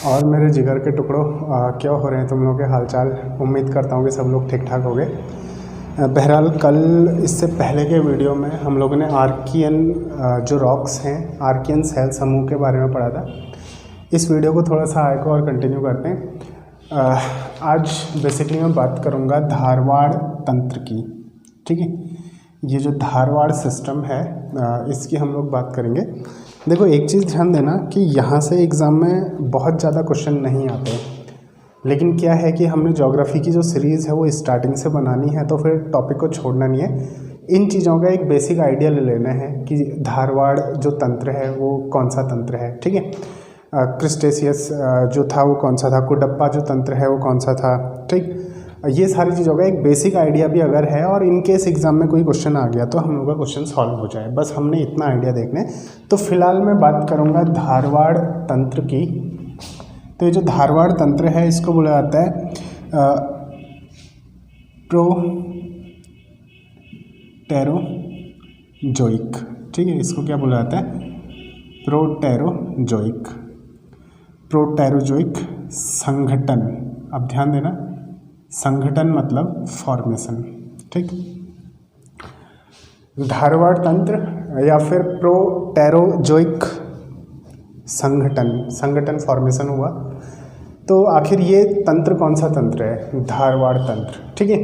और मेरे जिगर के टुकड़ों, क्या हो रहे हैं तुम लोगों के हालचाल। उम्मीद करता हूँ कि सब लोग ठीक ठाक हो गए। बहरहाल कल इससे पहले के वीडियो में हम लोगों ने आर्कियन जो रॉक्स हैं, आर्कियन सेल समूह के बारे में पढ़ा था। इस वीडियो को थोड़ा सा आगे और कंटिन्यू करते हैं। आज बेसिकली मैं बात करूँगा धारवाड़ तंत्र की। ठीक है, ये जो धारवाड़ सिस्टम है इसकी हम लोग बात करेंगे। देखो एक चीज़ ध्यान देना कि यहाँ से एग्ज़ाम में बहुत ज़्यादा क्वेश्चन नहीं आते, लेकिन क्या है कि हमने ज्योग्राफी की जो सीरीज़ है वो स्टार्टिंग से बनानी है, तो फिर टॉपिक को छोड़ना नहीं है। इन चीज़ों का एक बेसिक आइडिया ले लेना है कि धारवाड़ जो तंत्र है वो कौन सा तंत्र है। ठीक है, क्रिस्टेशियस जो था वो कौन सा था, कुडप्पा जो तंत्र है वो कौन सा था। ठीक, ये सारी चीज़ों का एक बेसिक आइडिया भी अगर है और इन केस एग्ज़ाम में कोई क्वेश्चन आ गया तो हम लोग का क्वेश्चन सॉल्व हो जाए, बस हमने इतना आइडिया देखना है। तो फिलहाल मैं बात करूँगा धारवाड़ तंत्र की। तो ये जो धारवाड़ तंत्र है इसको बोला जाता है प्रोटेरोजोइक। ठीक है, इसको क्या बोला जाता है? प्रोटेरोजोइक। प्रोटेरोजोइक संगठन। अब ध्यान देना, संगठन मतलब फॉर्मेशन। ठीक, धारवाड़ तंत्र या फिर प्रोटेरोजोइक संगठन फॉर्मेशन हुआ। तो आखिर ये तंत्र कौन सा तंत्र है? धारवाड़ तंत्र। ठीक है,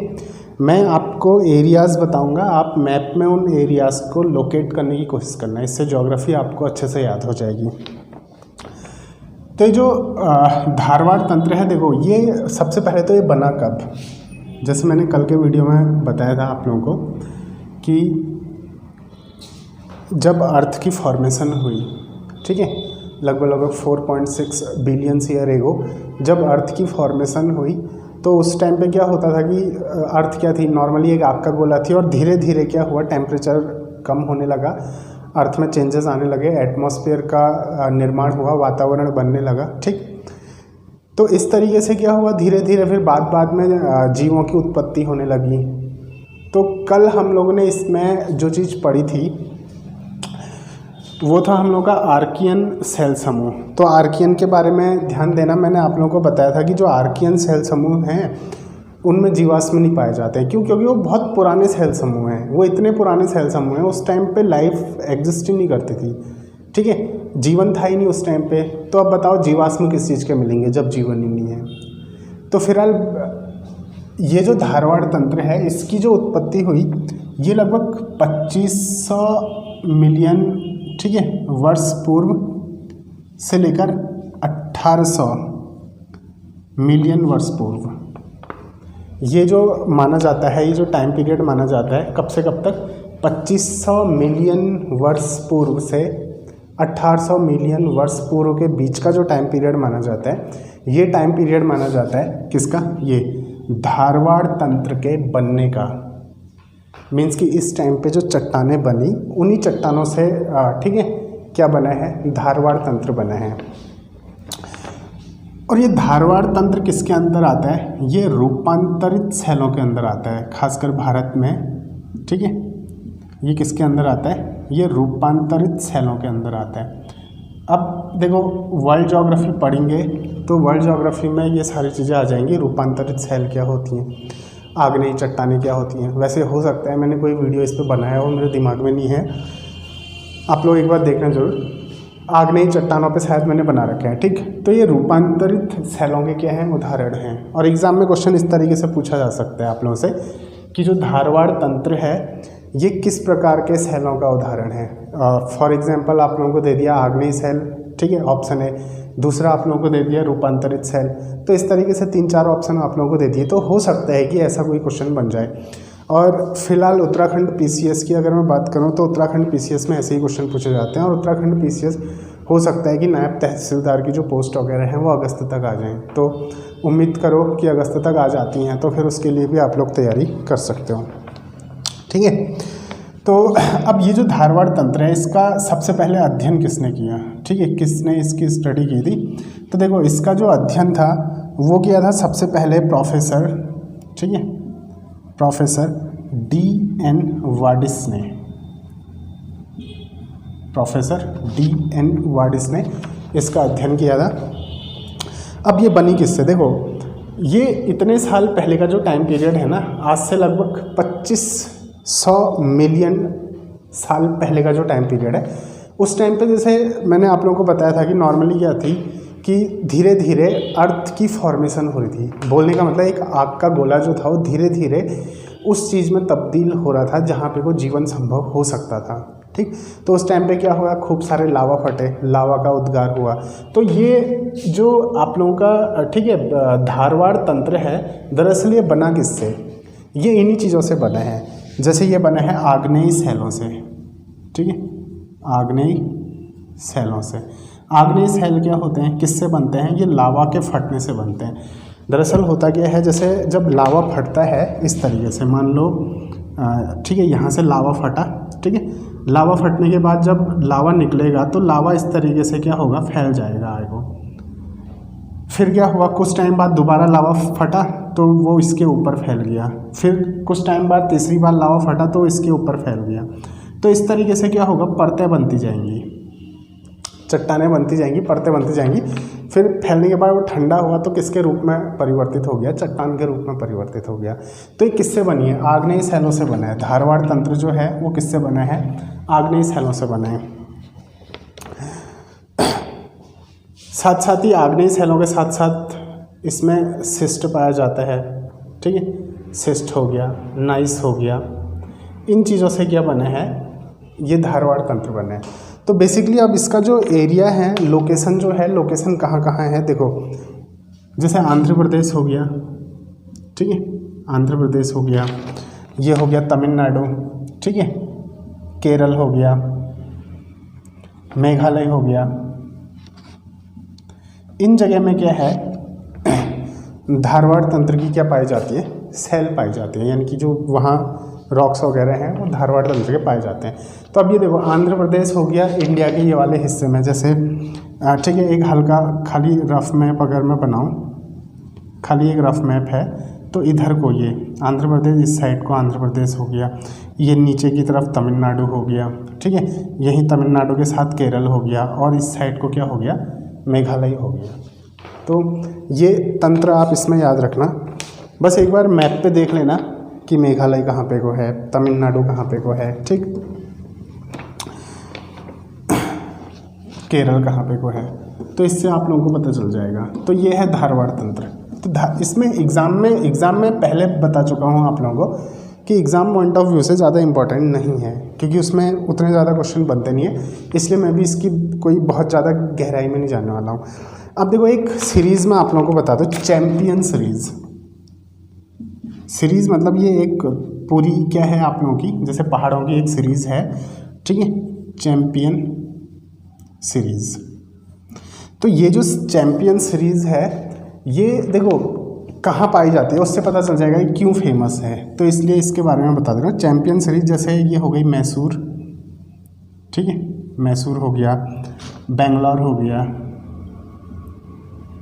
मैं आपको एरियाज़ बताऊंगा, आप मैप में उन एरियाज़ को लोकेट करने की कोशिश करना, इससे ज्योग्राफी आपको अच्छे से याद हो जाएगी। तो ये जो धारवाड़ तंत्र है, देखो ये सबसे पहले तो ये बना कब, जैसे मैंने कल के वीडियो में बताया था आप लोगों को कि जब अर्थ की फॉर्मेशन हुई, ठीक है, लगभग 4.6 बिलियन ईयर एगो जब अर्थ की फॉर्मेशन हुई, तो उस टाइम पे क्या होता था कि अर्थ क्या थी, नॉर्मली एक आग का गोला थी, और धीरे धीरे क्या हुआ, टेम्परेचर कम होने लगा, अर्थ में चेंजेस आने लगे, एटमॉस्फेयर का निर्माण हुआ, वातावरण बनने लगा। ठीक, तो इस तरीके से क्या हुआ, धीरे धीरे फिर बाद में जीवों की उत्पत्ति होने लगी। तो कल हम लोगों ने इसमें जो चीज़ पढ़ी थी वो था हम लोग का आर्कियन सेल समूह। तो आर्कियन के बारे में ध्यान देना, मैंने आप लोगों को बताया था कि जो आर्कियन सेल समूह हैं उनमें जीवाश्म नहीं पाए जाते हैं। क्यों? क्योंकि वो बहुत पुराने सेल समूह हैं, वो इतने पुराने सेल समूह हैं, उस टाइम पे लाइफ एग्जिस्ट ही नहीं करती थी। ठीक है, जीवन था ही नहीं उस टाइम पे। तो अब बताओ जीवाश्म किस चीज़ के मिलेंगे जब जीवन ही नहीं है। तो फिलहाल ये जो धारवाड़ तंत्र है इसकी जो उत्पत्ति हुई ये लगभग 2500 मिलियन, ठीक है, वर्ष पूर्व से लेकर 1800 मिलियन वर्ष पूर्व, ये जो माना जाता है, ये जो टाइम पीरियड माना जाता है, कब से कब तक? 2500 मिलियन वर्ष पूर्व से 1800 मिलियन वर्ष पूर्व के बीच का जो टाइम पीरियड माना जाता है, ये टाइम पीरियड माना जाता है किसका? ये धारवाड़ तंत्र के बनने का। मीन्स कि इस टाइम पे जो चट्टानें बनी उन्हीं चट्टानों से ठीक है क्या बना है? धारवाड़ तंत्र बना है। और ये धारवाड़ तंत्र किसके अंदर आता है? ये रूपांतरित सेलों के अंदर आता है, खासकर भारत में। ठीक है, ये किसके अंदर आता है? ये रूपांतरित सेलों के अंदर आता है। अब देखो वर्ल्ड ज्योग्राफी पढ़ेंगे तो वर्ल्ड ज्योग्राफी में ये सारी चीज़ें आ जाएंगी। रूपांतरित सेल क्या होती हैं, आग्नेयी चट्टानें क्या होती हैं। वैसे हो सकता है मैंने कोई वीडियो इस पर बनाया हो, मेरे दिमाग में नहीं है, आप लोग एक बार देखना जरूर। आग्नेयी चट्टानों पे शायद मैंने बना रखा है। ठीक, तो ये रूपांतरित सेलों के क्या हैं? उदाहरण हैं। और एग्जाम में क्वेश्चन इस तरीके से पूछा जा सकता है आप लोगों से कि जो धारवाड़ तंत्र है ये किस प्रकार के सेलों का उदाहरण है। फॉर एग्जाम्पल आप लोगों को दे दिया आग्नेयी सेल, ठीक है, ऑप्शन है। दूसरा आप लोगों को दे दिया रूपांतरित सेल। तो इस तरीके से 3-4 ऑप्शन आप लोगों को दे दिए, तो हो सकता है कि ऐसा कोई क्वेश्चन बन जाए। और फिलहाल उत्तराखंड पीसीएस की अगर मैं बात करूं तो उत्तराखंड पीसीएस में ऐसे ही क्वेश्चन पूछे जाते हैं। और उत्तराखंड पीसीएस हो सकता है कि नायब तहसीलदार की जो पोस्ट वगैरह हैं वो अगस्त तक आ जाएं, तो उम्मीद करो कि अगस्त तक आ जाती हैं, तो फिर उसके लिए भी आप लोग तैयारी कर सकते हो। ठीक है, तो अब ये जो धारवाड़ तंत्र है इसका सबसे पहले अध्ययन किसने किया? ठीक है, किसने इसकी स्टडी की थी? तो देखो इसका जो अध्ययन था वो किया था सबसे पहले प्रोफेसर, ठीक है, प्रोफेसर D.N. वाडिस ने। Professor D.N. वाडिस ने इसका अध्ययन किया था। अब ये बनी किससे, देखो ये इतने साल पहले का जो टाइम पीरियड है ना, आज से लगभग 2500 मिलियन साल पहले का जो टाइम पीरियड है, उस टाइम पे जैसे मैंने आप लोगों को बताया था कि नॉर्मली क्या थी कि धीरे धीरे अर्थ की फॉर्मेशन हो रही थी। बोलने का मतलब एक आग का गोला जो था वो धीरे धीरे उस चीज़ में तब्दील हो रहा था जहाँ पे वो जीवन संभव हो सकता था, ठीक। तो उस टाइम पे क्या हुआ, खूब सारे लावा फटे, लावा का उद्गार हुआ। तो ये जो आप लोगों का ठीक है धारवाड़ तंत्र है, दरअसल ये बना किससे, ये इन्हीं चीज़ों से बना है। जैसे ये बना है आग्नेय सैलों से, ठीक है, आग्नेय सैलों से। आग्नेय सैल क्या होते हैं, किससे बनते हैं, ये लावा के फटने से बनते हैं। दरअसल होता क्या है, जैसे जब लावा फटता है इस तरीके से, मान लो ठीक है यहाँ से लावा फटा, ठीक है, लावा फटने के बाद जब लावा निकलेगा तो लावा इस तरीके से क्या होगा, फैल जाएगा आगे। फिर क्या हुआ, कुछ टाइम बाद दोबारा लावा फटा तो वो इसके ऊपर फैल गया। फिर कुछ टाइम बाद तीसरी बार लावा फटा तो इसके ऊपर फैल गया। तो इस तरीके से क्या होगा, परतें बनती जाएंगी, चट्टानें बनती जाएंगी, परतें बनती जाएंगी। फिर फैलने के बाद वो ठंडा हुआ तो किसके रूप में परिवर्तित हो गया, चट्टान के रूप में परिवर्तित हो गया। तो ये किससे बनी है, आग्नेय सैलों से बना है। धारवाड़ तंत्र जो है वो किससे बना है, आग्नेय सैलों से बना है। साथ साथ ही आग्नेय सैलों के साथ साथ इसमें सिस्ट पाया जाता है, ठीक है, सिस्ट हो गया, नाइस हो गया। इन चीज़ों से क्या बना है, ये धारवाड़ तंत्र बना है। तो बेसिकली अब इसका जो एरिया है, लोकेशन जो है, लोकेशन कहाँ कहाँ है, देखो जैसे आंध्र प्रदेश हो गया, ठीक है, आंध्र प्रदेश हो गया, ये हो गया तमिलनाडु, ठीक है, केरल हो गया, मेघालय हो गया। इन जगह में क्या है, धारवाड़ तंत्र की क्या पाई जाती है, सेल पाई जाती है, यानी कि जो वहाँ रॉक्स वगैरह हैं वो धारवाड़ तंत्र के पाए जाते हैं। तो अब ये देखो आंध्र प्रदेश हो गया इंडिया के ये वाले हिस्से में, जैसे ठीक है, एक हल्का खाली रफ मैप अगर मैं बनाऊँ, खाली एक रफ मैप है तो इधर को ये आंध्र प्रदेश, इस साइड को आंध्र प्रदेश हो गया, ये नीचे की तरफ तमिलनाडु हो गया, ठीक है, यहीं तमिलनाडु के साथ केरल हो गया, और इस साइड को क्या हो गया, मेघालय हो गया। तो ये तंत्र आप इसमें याद रखना, बस एक बार मैप पे देख लेना कि मेघालय कहाँ पे को है, तमिलनाडु कहाँ पे को है, ठीक, केरल कहाँ पे को है, तो इससे आप लोगों को पता चल जाएगा। तो ये है धारवाड़ तंत्र। तो इसमें एग्ज़ाम में पहले बता चुका हूँ आप लोगों को कि एग्ज़ाम पॉइंट ऑफ व्यू से ज़्यादा इंपॉर्टेंट नहीं है, क्योंकि उसमें उतने ज़्यादा क्वेश्चन बनते नहीं है, इसलिए मैं भी इसकी कोई बहुत ज़्यादा गहराई में नहीं जाने वाला हूँ। अब देखो एक सीरीज़ में आप लोगों को बता दूँ, चैम्पियन सीरीज़ मतलब ये एक पूरी क्या है आप लोगों की, जैसे पहाड़ों की एक सीरीज़ है, ठीक है, चैम्पियन सीरीज़। तो ये जो चैम्पियन सीरीज़ है ये देखो कहाँ पाई जाती है, उससे पता चल जाएगा कि क्यों फेमस है, तो इसलिए इसके बारे में बता दे रहा हूँ। चैम्पियन सीरीज जैसे ये हो गई मैसूर, ठीक है, मैसूर हो गया, बेंगलोर हो गया,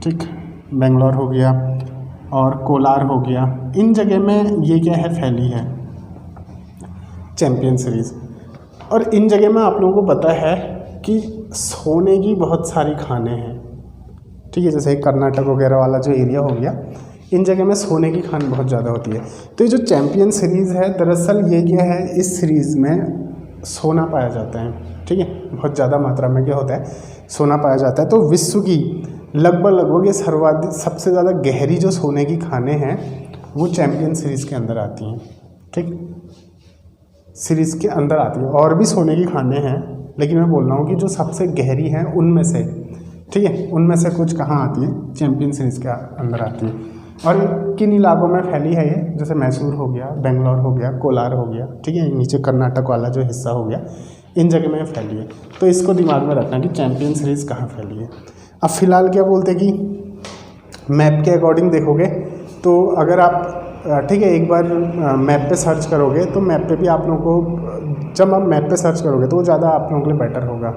ठीक, बेंगलोर हो गया, और कोलार हो गया। इन जगह में ये क्या है, फैली है चैम्पियन सीरीज। और इन जगह में आप लोगों को पता है कि सोने की बहुत सारी खानें हैं, ठीक है, जैसे कर्नाटक वगैरह वाला जो एरिया हो गया, इन जगह में सोने की खान बहुत ज़्यादा होती है। तो ये जो चैम्पियन सीरीज़ है, दरअसल ये क्या है, इस सीरीज़ में सोना पाया जाता है, ठीक है, बहुत ज़्यादा मात्रा में क्या होता है, सोना पाया जाता है। तो विश्व की लगभग ये सबसे ज़्यादा गहरी जो सोने की खानें हैं वो चैम्पियन सीरीज़ के अंदर आती हैं, ठीक, सीरीज़ के अंदर आती है। और भी सोने की खानें हैं, लेकिन मैं बोल रहा हूँ कि जो सबसे गहरी हैं उनमें से, ठीक है, उनमें से कुछ कहाँ आती है, चैम्पियन सीरीज़ के अंदर आती है। और किन इलाकों में फैली है ये, जैसे मैसूर हो गया, बेंगलोर हो गया, कोलार हो गया, ठीक है, नीचे कर्नाटक वाला जो हिस्सा हो गया, इन जगह में फैली है। तो इसको दिमाग में रखना कि चैम्पियन सीरीज़ कहाँ फैली है। अब फिलहाल क्या बोलते हैं कि मैप के अकॉर्डिंग देखोगे तो अगर आप ठीक है एक बार मैप पे सर्च करोगे तो मैप पे भी आप लोगों को, जब आप मैप पे सर्च करोगे तो वो ज़्यादा आप लोगों के लिए बेटर होगा,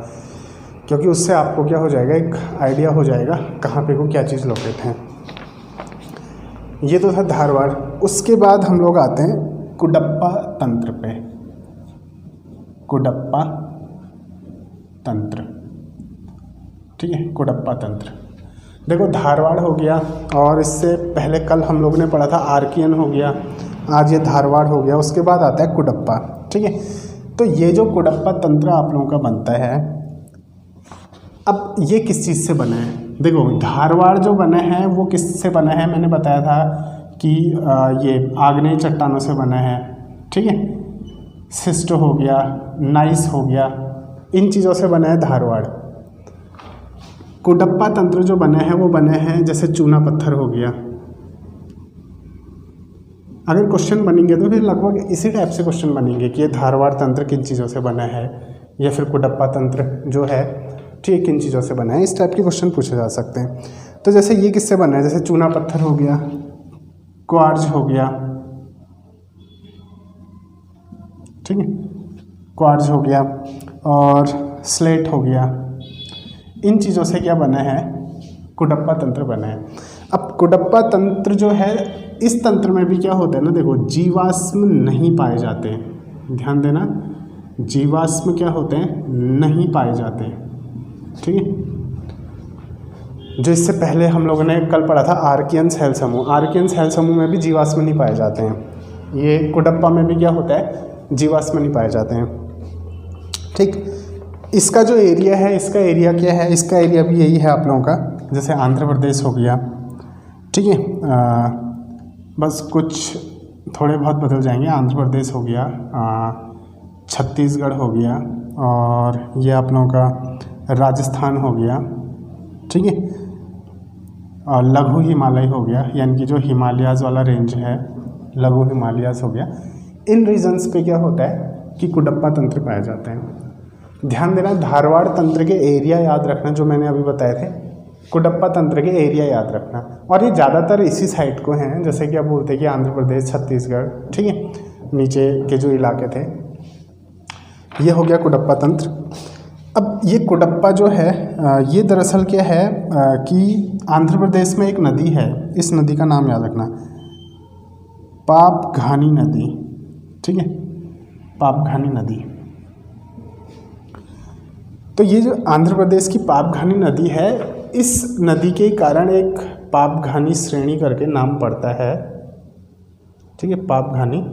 क्योंकि उससे आपको क्या हो जाएगा, एक आइडिया हो जाएगा कहाँ पे को क्या चीज़ लोकेट है। ये तो था धारवाड़। उसके बाद हम लोग आते हैं कुडप्पा तंत्र पे। कुडप्पा तंत्र, ठीक है, कुडप्पा तंत्र। देखो धारवाड़ हो गया, और इससे पहले कल हम लोगों ने पढ़ा था आर्कियन हो गया, आज ये धारवाड़ हो गया। उसके बाद आता है कुडप्पा, ठीक है। तो ये जो कुडप्पा तंत्र आप लोगों का बनता है, अब ये किस चीज़ से बना है? देखो धारवाड़ जो बना है वो किससे बना है, मैंने बताया था कि ये आग्नेय चट्टानों से बना है, ठीक है। सिस्ट हो गया, नाइस हो गया, इन चीज़ों से बना है धारवाड़। कुडप्पा तंत्र जो बने हैं वो बने हैं जैसे चूना पत्थर हो गया। अगर क्वेश्चन बनेंगे तो फिर लगभग इसी टाइप से क्वेश्चन बनेंगे कि ये धारवाड़ तंत्र किन चीज़ों से बना है, या फिर कुडप्पा तंत्र जो है ठीक किन चीज़ों से बना है, इस टाइप के क्वेश्चन पूछे जा सकते हैं। तो जैसे ये किससे बना है, जैसे चूना पत्थर हो गया, क्वार्ज हो गया, ठीक है, क्वार्ज हो गया और स्लेट हो गया, इन चीज़ों से क्या बना है, कुडप्पा तंत्र बना है। अब कुडप्पा तंत्र जो है, इस तंत्र में भी क्या होता है ना, देखो जीवाश्म नहीं पाए जाते, ध्यान देना, जीवाश्म क्या होते हैं, नहीं पाए जाते, ठीक है। जो इससे पहले हम लोगों ने कल पढ़ा था आर्कियन सेल समूह, आर्कियन सेल समूह में भी जीवाश्म नहीं पाए जाते हैं। ये कुडप्पा में भी क्या होता है, जीवाश्म नहीं पाए जाते हैं, ठीक। इसका जो एरिया है, इसका एरिया क्या है, इसका एरिया भी यही है आप लोगों का, जैसे आंध्र प्रदेश हो गया, ठीक है। बस कुछ थोड़े बहुत बदल जाएंगे, आंध्र प्रदेश हो गया, छत्तीसगढ़ हो गया, और ये आप लोगों का राजस्थान हो गया, ठीक है। और लघु हिमालय हो गया, यानी कि जो हिमालयाज़ वाला रेंज है, लघु हिमालयाज़ हो गया। इन रीजन्स पे क्या होता है कि कुडप्पा तंत्र पाए जाते हैं। ध्यान देना, धारवाड़ तंत्र के एरिया याद रखना जो मैंने अभी बताए थे, कुडप्पा तंत्र के एरिया याद रखना, और ये ज़्यादातर इसी साइड को हैं, जैसे कि आप बोलते हैं कि आंध्र प्रदेश, छत्तीसगढ़, ठीक है, नीचे के जो इलाके थे, ये हो गया कुडप्पा तंत्र। अब ये कुडप्पा जो है, ये दरअसल क्या है कि आंध्र प्रदेश में एक नदी है, इस नदी का नाम याद रखना, पापघानी नदी, ठीक है, पापघानी नदी। तो ये जो आंध्र प्रदेश की पापघानी नदी है, इस नदी के कारण एक पापघानी श्रेणी करके नाम पड़ता है, ठीक है, पापघानी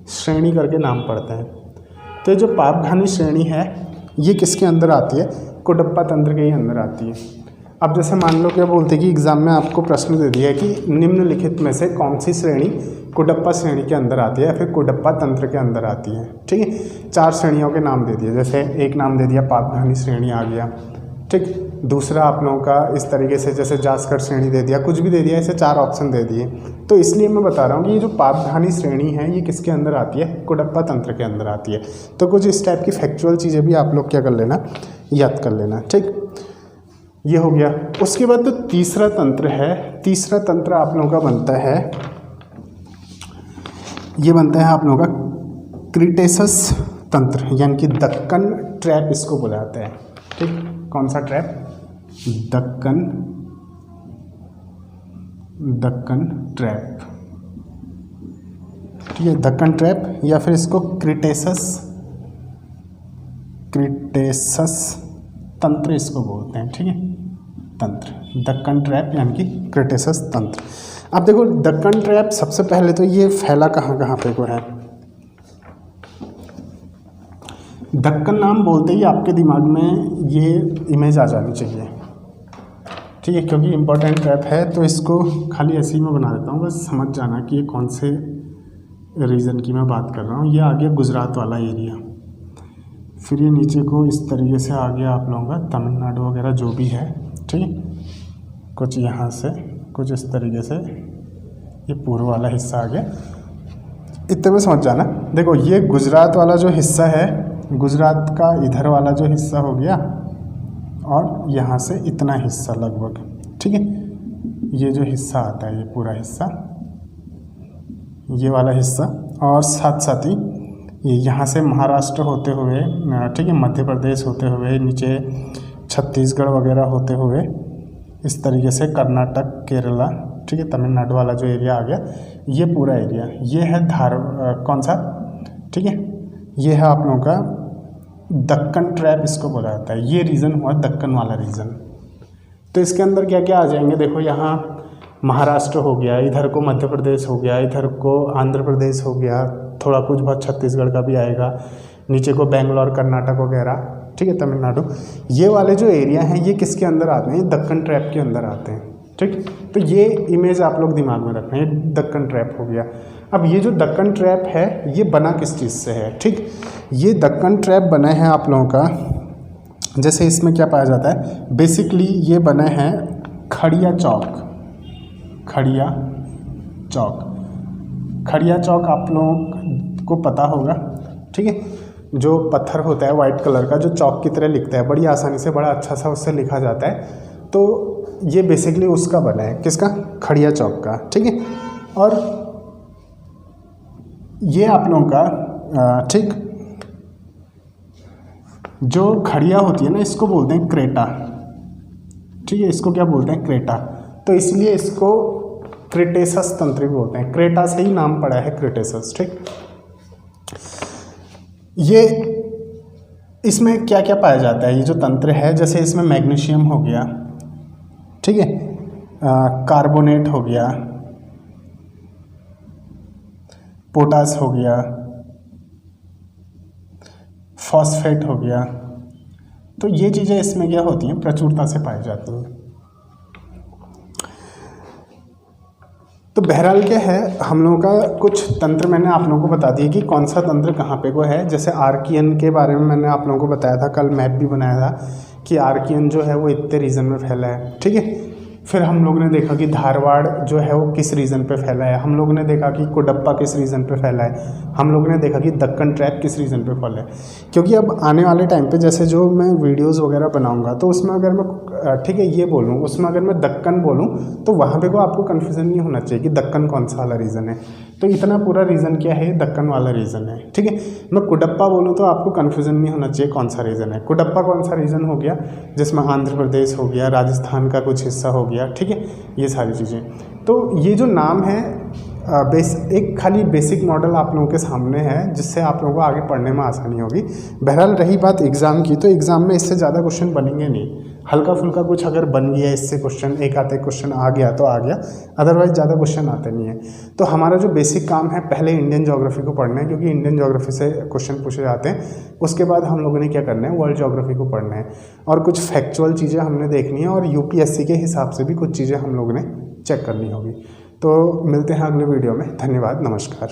श्रेणी करके नाम पड़ता है। तो ये जो पापघानी श्रेणी है ये किसके अंदर आती है, कुडप्पा तंत्र के ही अंदर आती है। अब जैसे मान लो क्या बोलते हैं कि एग्जाम में आपको प्रश्न दे दिया है कि निम्नलिखित में से कौन सी श्रेणी कुडप्पा श्रेणी के अंदर आती है या फिर कुडप्पा तंत्र के अंदर आती है, ठीक है। 4 श्रेणियों के नाम दे दिए, जैसे एक नाम दे दिया पापघानी श्रेणी आ गया, ठीक। दूसरा आप लोगों का इस तरीके से जैसे जास्कर श्रेणी दे दिया, कुछ भी दे दिया, ऐसे 4 ऑप्शन दे दिए। तो इसलिए मैं बता रहा हूँ कि ये जो पापघानी श्रेणी है ये किसके अंदर आती है, कुडप्पा तंत्र के अंदर आती है। तो कुछ इस टाइप की फैक्चुअल चीज़ें भी आप लोग क्या कर लेना, याद कर लेना, ठीक। ये हो गया। उसके बाद तो तीसरा तंत्र है, तीसरा तंत्र आप लोगों का बनता है, ये बनता है आप लोगों का क्रिटेशस तंत्र, यानी कि दक्कन ट्रैप इसको बुलाते हैं, ठीक। कौन सा ट्रैप, दक्कन ट्रैप, ठीक है, दक्कन ट्रैप, या फिर इसको क्रिटेशस तंत्र इसको बोलते हैं, ठीक है, तंत्र, दक्कन ट्रैप यानी कि क्रिटेशस तंत्र। अब देखो दक्कन ट्रैप सबसे पहले तो ये फैला कहाँ कहाँ पे को है, दक्कन नाम बोलते ही आपके दिमाग में ये इमेज आ जानी चाहिए, ठीक है, क्योंकि इम्पोर्टेंट ट्रैप है। तो इसको खाली ऐसे ही मैं बना देता हूँ, बस समझ जाना कि ये कौन से रीजन की मैं बात कर रहा हूँ। ये आ गया गुजरात वाला एरिया, फिर ये नीचे को इस तरीके से आ गया आप लोगों का तमिलनाडु वगैरह जो भी है, ठीक है, कुछ यहाँ से कुछ इस तरीके से ये पूर्व वाला हिस्सा आ गया, इतने में समझ जाना। देखो ये गुजरात वाला जो हिस्सा है, गुजरात का इधर वाला जो हिस्सा हो गया, और यहाँ से इतना हिस्सा लगभग, ठीक है, ये जो हिस्सा आता है ये पूरा हिस्सा, ये वाला हिस्सा, और साथ साथ ही ये यहाँ से महाराष्ट्र होते हुए, ठीक है, मध्य प्रदेश होते हुए, नीचे छत्तीसगढ़ वगैरह होते हुए, इस तरीके से कर्नाटक, केरला, ठीक है, तमिलनाडु वाला जो एरिया आ गया, ये पूरा एरिया, ये है कौन सा, ठीक है, ये है आप लोगों का दक्कन ट्रैप इसको बोला जाता है। ये रीजन हुआ दक्कन वाला रीजन, तो इसके अंदर क्या क्या आ जाएंगे, देखो यहाँ महाराष्ट्र हो गया, इधर को मध्य प्रदेश हो गया, इधर को आंध्र प्रदेश हो गया, थोड़ा कुछ बहुत छत्तीसगढ़ का भी आएगा, नीचे को बेंगलोर कर्नाटक वगैरह, ठीक है, तमिलनाडु। ये वाले जो एरिया हैं ये किसके अंदर आते हैं, ये दक्कन ट्रैप के अंदर आते हैं, ठीक। तो ये इमेज आप लोग दिमाग में रखना, ये दक्कन ट्रैप हो गया। अब ये जो दक्कन ट्रैप है ये बना किस चीज़ से है, ठीक। ये दक्कन ट्रैप बना है आप लोगों का, जैसे इसमें क्या पाया जाता है, बेसिकली ये बने हैं खड़िया चौक। खड़िया चौक, खड़िया चौक आप लोगों को पता होगा, ठीक है, जो पत्थर होता है वाइट कलर का जो चौक की तरह लिखता है, बड़ी आसानी से बड़ा अच्छा सा उससे लिखा जाता है। तो ये बेसिकली उसका बना है, किसका, खड़िया चौक का, ठीक है। और ये आप लोगों का ठीक, जो खड़िया होती है ना इसको बोलते हैं क्रेटा, ठीक है, इसको क्या बोलते हैं, क्रेटा। तो इसलिए इसको क्रेटेसस तंत्र भी बोलते हैं, क्रेटा से ही नाम पड़ा है क्रेटेसस, ठीक। ये इसमें क्या क्या पाया जाता है, ये जो तंत्र है, जैसे इसमें मैग्नीशियम हो गया, ठीक है, कार्बोनेट हो गया, पोटास हो गया, फॉस्फेट हो गया। तो ये चीज़ें इसमें क्या होती हैं, प्रचुरता से पाई जाती हैं। तो बहरहाल क्या है, हम लोगों का कुछ तंत्र मैंने आप लोगों को बता दिया कि कौन सा तंत्र कहाँ पे को है। जैसे आर्कियन के बारे में मैंने आप लोगों को बताया था, कल मैप भी बनाया था कि आर्कियन जो है वो इतने रीजन में फैला है, ठीक है। फिर हम लोग ने देखा कि धारवाड़ जो है वो किस रीजन पे फैला है, हम लोग ने देखा कि कोडप्पा किस रीजन पे फैला है, हम लोग ने देखा कि दक्कन ट्रैप किस रीजन पे फैला है। क्योंकि अब आने वाले टाइम पे जैसे जो मैं वीडियोस वगैरह बनाऊंगा तो उसमें अगर मैं, ठीक है, ये बोलूँ, उसमें अगर मैं दक्कन बोलूँ तो वहाँ पे को आपको कन्फ्यूज़न नहीं होना चाहिए कि दक्कन कौन सा वाला रीज़न है। तो इतना पूरा रीज़न क्या है, दक्कन वाला रीज़न है, ठीक है। मैं कोडप्पा बोलूँ तो आपको कन्फ्यूज़न नहीं होना चाहिए कौन सा रीज़न है। कोडप्पा कौन सा रीज़न हो गया, जिसमें आंध्र प्रदेश हो गया, राजस्थान का कुछ हिस्सा हो गया, ठीक है, ये सारी चीज़ें। तो ये जो नाम है एक खाली बेसिक मॉडल आप लोगों के सामने है, जिससे आप लोगों को आगे पढ़ने में आसानी होगी। बहरहाल रही बात एग्ज़ाम की, तो एग्ज़ाम में इससे ज़्यादा क्वेश्चन बनेंगे नहीं, हल्का फुल्का कुछ अगर बन गया इससे क्वेश्चन, एक आधे क्वेश्चन आ गया तो आ गया, अदरवाइज ज़्यादा क्वेश्चन आते नहीं है। तो हमारा जो बेसिक काम है, पहले इंडियन ज्योग्राफी को पढ़ना है, क्योंकि इंडियन ज्योग्राफी से क्वेश्चन पूछे जाते हैं। उसके बाद हम लोगों ने क्या करना है, वर्ल्ड ज्योग्राफी को पढ़ना है, और कुछ फैक्चुअल चीज़ें हमने देखनी है, और यूपीएससी के हिसाब से भी कुछ चीज़ें हम लोगों ने चेक करनी होगी। तो मिलते हैं अगले वीडियो में, धन्यवाद, नमस्कार।